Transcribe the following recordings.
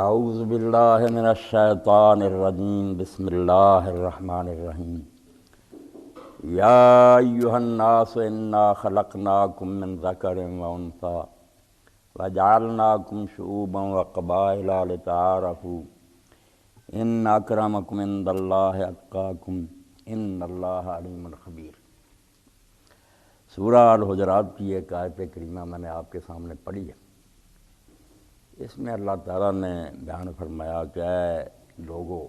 اعوذ باللہ من الشیطان الرجیم بسم اللہ الرحمن الرحیم یا ایہا الناس انا خلقناکم من ذکر و انثی وجعلناکم شعوبا وقبائل لتعارفوا ان اکرمکم عند اللہ اتقاکم ان اللہ علیم خبیر۔ سورہ الحجرات کی ایک آیت کریمہ میں نے آپ کے سامنے پڑھی ہے۔ اس میں اللہ تعالیٰ نے بیان فرمایا کہ اے لوگو،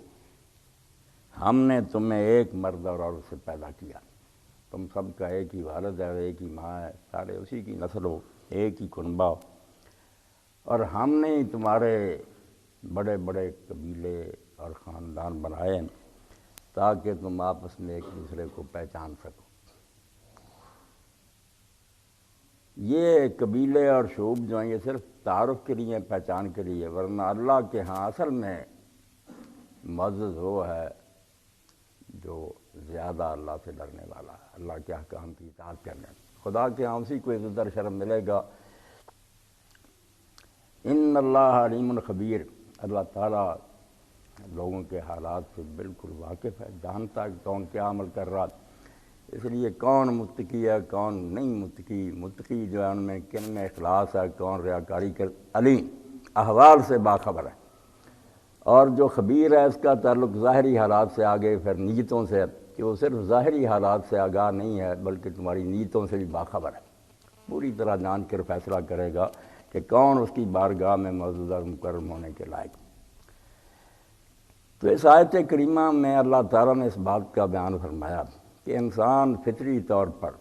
ہم نے تمہیں ایک مرد اور عورت سے پیدا کیا، تم سب کا ایک ہی والد ہے، ایک ہی ماں ہے، سارے اسی کی نسل ہو، ایک ہی کنبہ ہو، اور ہم نے تمہارے بڑے بڑے قبیلے اور خاندان بنائے ہیں تاکہ تم آپس میں ایک دوسرے کو پہچان سکو۔ یہ قبیلے اور شعوب جو ہیں یہ صرف تعارف کے لیے، پہچان کے لیے، ورنہ اللہ کے ہاں اصل میں معزز وہ ہے جو زیادہ اللہ سے ڈرنے والا ہے، اللہ کے احکام کی اطاعت کرنے، خدا کے ہاں اسی کو عزت اور شرم ملے گا۔ ان اللہ علیم خبیر، اللہ تعالیٰ لوگوں کے حالات سے بالکل واقف ہے، جانتا ہے کون کیا عمل کر رہا، اس لیے کون متقی ہے کون نہیں متقی، متقی جو ہے ان میں کن میں اخلاص ہے، کون ریاکاری کر، علیم احوال سے باخبر ہے، اور جو خبیر ہے اس کا تعلق ظاہری حالات سے آگے پھر نیتوں سے ہے کہ وہ صرف ظاہری حالات سے آگاہ نہیں ہے بلکہ تمہاری نیتوں سے بھی باخبر ہے، پوری طرح جان کر فیصلہ کرے گا کہ کون اس کی بارگاہ میں معزز اور مکرم ہونے کے لائق۔ تو اس آیت کریمہ میں اللہ تعالیٰ نے اس بات کا بیان فرمایا کہ انسان فطری طور پر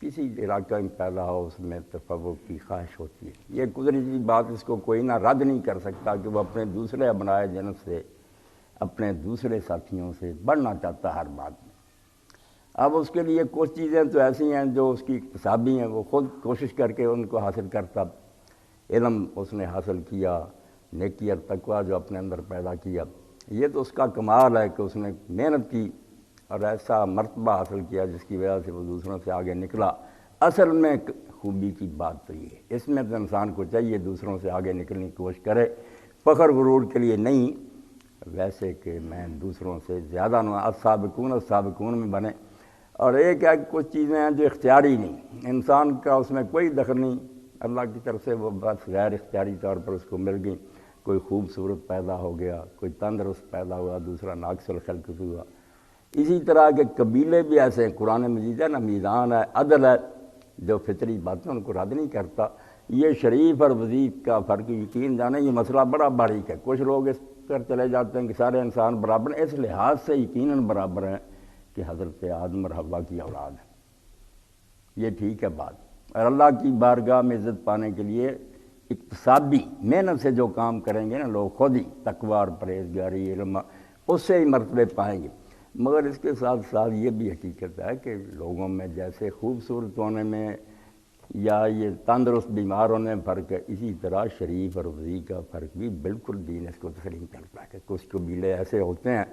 کسی علاقہ میں پیدا ہو اس میں تفوق کی خواہش ہوتی ہے، یہ قدرتی بات، اس کو کوئی نہ رد نہیں کر سکتا کہ وہ اپنے دوسرے ابنائے جنس سے، اپنے دوسرے ساتھیوں سے بڑھنا چاہتا ہے ہر بات میں۔ اب اس کے لیے کچھ چیزیں تو ایسی ہیں جو اس کی اکتسابی ہیں، وہ خود کوشش کر کے ان کو حاصل کرتا، علم اس نے حاصل کیا، نیکی اور تقویٰ جو اپنے اندر پیدا کیا، یہ تو اس کا کمال ہے کہ اس نے محنت کی اور ایسا مرتبہ حاصل کیا جس کی وجہ سے وہ دوسروں سے آگے نکلا۔ اصل میں خوبی کی بات تو یہ ہے، اس میں تو انسان کو چاہیے دوسروں سے آگے نکلنے کی کوشش کرے، فخر غرور کے لیے نہیں، ویسے کہ میں دوسروں سے زیادہ السابقون السابقون میں بنے۔ اور ایک ہے کچھ چیزیں ہیں جو اختیاری نہیں، انسان کا اس میں کوئی دخل نہیں، اللہ کی طرف سے وہ بس غیر اختیاری طور پر اس کو مل گئی، کوئی خوبصورت پیدا ہو گیا، کوئی تندرست پیدا ہوا، دوسرا ناقص الخلق ہوا۔ اسی طرح کے قبیلے بھی ایسے ہیں، قرآن مجید ہے نا، میزان ہے، عدل ہے، جو فطری باتیں ان کو رد نہیں کرتا۔ یہ شریف اور وضیف کا فرق یقین جانے، یہ مسئلہ بڑا باریک ہے، کچھ لوگ اس پر چلے جاتے ہیں کہ سارے انسان برابر ہیں، اس لحاظ سے یقیناً برابر ہیں کہ حضرت آدم اور حوا کی اولاد ہے، یہ ٹھیک ہے بات، اور اللہ کی بارگاہ میں عزت پانے کے لیے اقتصادی محنت سے جو کام کریں گے نا لوگ، خود ہی تقویٰ اور پرہیزگاری، علم، اس سے ہی مرتبے پائیں گے۔ مگر اس کے ساتھ ساتھ یہ بھی حقیقت ہے کہ لوگوں میں جیسے خوبصورت ہونے میں یا یہ تندرست بیمار ہونے میں فرق ہے، اسی طرح شریف اور وضیع کا فرق بھی بالکل دین اس کو تسلیم کرتا ہے کہ کچھ قبیلے ایسے ہوتے ہیں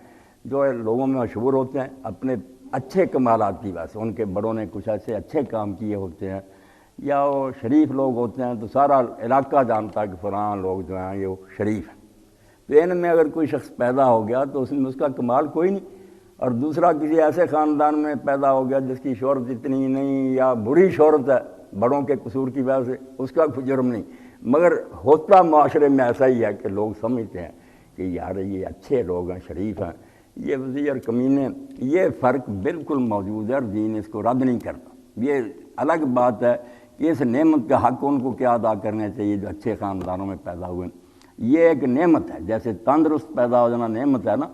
جو لوگوں میں مشہور ہوتے ہیں اپنے اچھے کمالات کی وجہ سے، ان کے بڑوں نے کچھ ایسے اچھے کام کیے ہوتے ہیں، یا وہ شریف لوگ ہوتے ہیں تو سارا علاقہ جانتا ہے کہ فلاں لوگ جو ہیں یہ شریف ہیں۔ تو ان میں اگر کوئی شخص پیدا ہو گیا تو اس میں اس کا کمال کوئی نہیں، اور دوسرا کسی ایسے خاندان میں پیدا ہو گیا جس کی شہرت اتنی نہیں یا بری شہرت ہے بڑوں کے قصور کی وجہ سے، اس کا کوئی جرم نہیں، مگر ہوتا معاشرے میں ایسا ہی ہے کہ لوگ سمجھتے ہیں کہ یار یہ اچھے لوگ ہیں، شریف ہیں، یہ وضیع اور کمینے، یہ فرق بالکل موجود ہے اور دین اس کو رد نہیں کرتا۔ یہ الگ بات ہے کہ اس نعمت کا حق ان کو کیا ادا کرنا چاہیے جو اچھے خاندانوں میں پیدا ہوئے، یہ ایک نعمت ہے، جیسے تندرست پیدا ہو جانا نعمت ہے نا،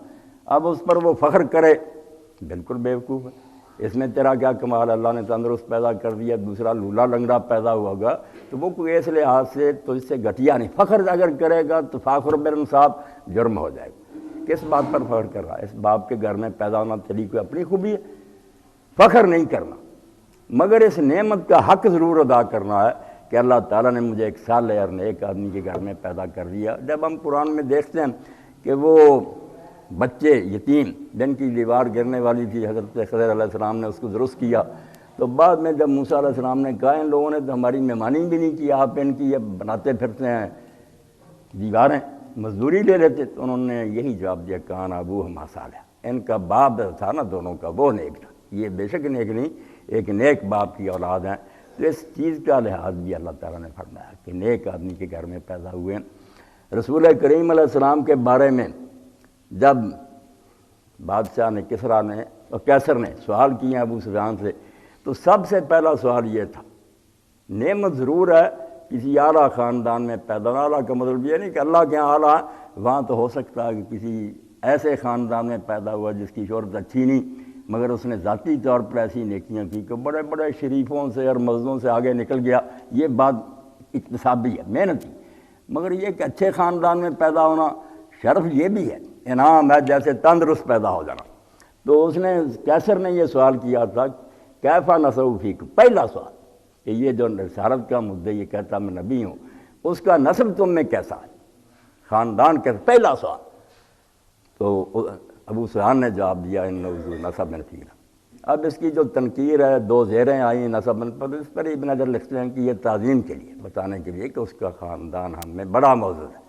اب اس پر وہ فخر کرے بالکل بیوقوف ہے، اس میں تیرا کیا کمال، اللہ نے تندرست پیدا کر دیا، دوسرا لولا لنگڑا پیدا ہوا ہوگا تو وہ کوئی اس لحاظ سے تو اس سے گھٹیا نہیں، فخر اگر کرے گا تو فاخر بالانصاف جرم ہو جائے گا۔ کس بات پر فخر کر رہا ہے؟ اس باپ کے گھر میں پیدا ہونا تیری کوئی اپنی خوبی ہے، فخر نہیں کرنا، مگر اس نعمت کا حق ضرور ادا کرنا ہے کہ اللہ تعالیٰ نے مجھے ایک صالح اور نیک آدمی کے گھر میں پیدا کر دیا۔ جب ہم قرآن میں دیکھتے ہیں کہ وہ بچے یتیم جن کی دیوار گرنے والی تھی، حضرت خضر علیہ السلام نے اس کو درست کیا، تو بعد میں جب موسیٰ علیہ السلام نے کہا ان لوگوں نے تو ہماری مہمانی بھی نہیں کی، آپ ان کی یہ بناتے پھرتے ہیں دیواریں، مزدوری لے لیتے تو انہوں نے یہی جواب دیا کان ابوہما صالحا، ان کا باپ تھا نا دونوں کا وہ نیک تھا، یہ بے شک نیک نہیں، ایک نیک باپ کی اولاد ہیں۔ تو اس چیز کا لحاظ بھی اللہ تعالیٰ نے فرمایا کہ نیک آدمی کے گھر میں پیدا ہوئے ہیں۔ رسول کریم علیہ السلام کے بارے میں جب بادشاہ نے کسریٰ نے اور کیسر نے سوال کیا ابو سفیان سے، تو سب سے پہلا سوال یہ تھا، نعمت ضرور ہے کسی اعلیٰ خاندان میں پیدا ہونا، اعلیٰ کا مطلب یہ نہیں کہ اللہ کے یہاں اعلیٰ، وہاں تو ہو سکتا ہے کہ کسی ایسے خاندان میں پیدا ہوا جس کی شہرت اچھی نہیں، مگر اس نے ذاتی طور پر ایسی نیکیاں کی کہ بڑے بڑے شریفوں سے اور مزدوں سے آگے نکل گیا، یہ بات اکتسابی ہے، محنتی، مگر یہ کہ اچھے خاندان میں پیدا ہونا شرف یہ بھی ہے، انعام ہے، جیسے تندرست پیدا ہو جانا۔ تو اس نے کیسر نے یہ سوال کیا تھا کیفا نسب فیک، پہلا سوال کہ یہ جو رسالت کا مدعی یہ کہتا میں نبی ہوں، اس کا نسب تم میں کیسا ہے، خاندان کیسا، پہلا سوال۔ تو ابو سفیان نے جواب دیا انہ ذو نسب فینا۔ اب اس کی جو تنقیر ہے، دو زیریں آئیں نسب پر، اس پر ابن حجر لکھتے ہیں کہ یہ تعظیم کے لیے، بتانے کے لیے کہ اس کا خاندان ہم میں بڑا معزز ہے،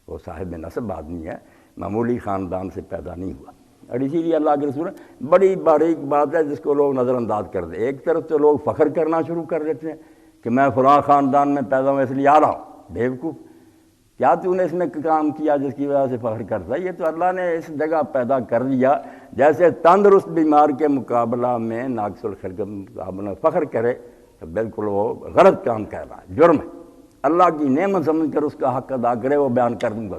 وہ صاحب نسب آدمی ہے، معمولی خاندان سے پیدا نہیں ہوا۔ اور اسی لیے اللہ کے رسول بڑی باریک بات ہے جس کو لوگ نظر انداز کر دیں۔ ایک طرف تو لوگ فخر کرنا شروع کر دیتے ہیں کہ میں فلاں خاندان میں پیدا ہوں اس لیے آ رہا ہوں، بیوقوف، کیا تو نے اس میں کام کیا جس کی وجہ سے فخر کرتا ہے؟ یہ تو اللہ نے اس جگہ پیدا کر دیا، جیسے تندرست بیمار کے مقابلہ میں ناقص الخلق کے مقابلہ میں فخر کرے تو بالکل وہ غلط کام کر رہا ہے، جرم ہے۔ اللہ کی نعمت سمجھ کر اس کا حق ادا کرے، وہ بیان کر دوں گا۔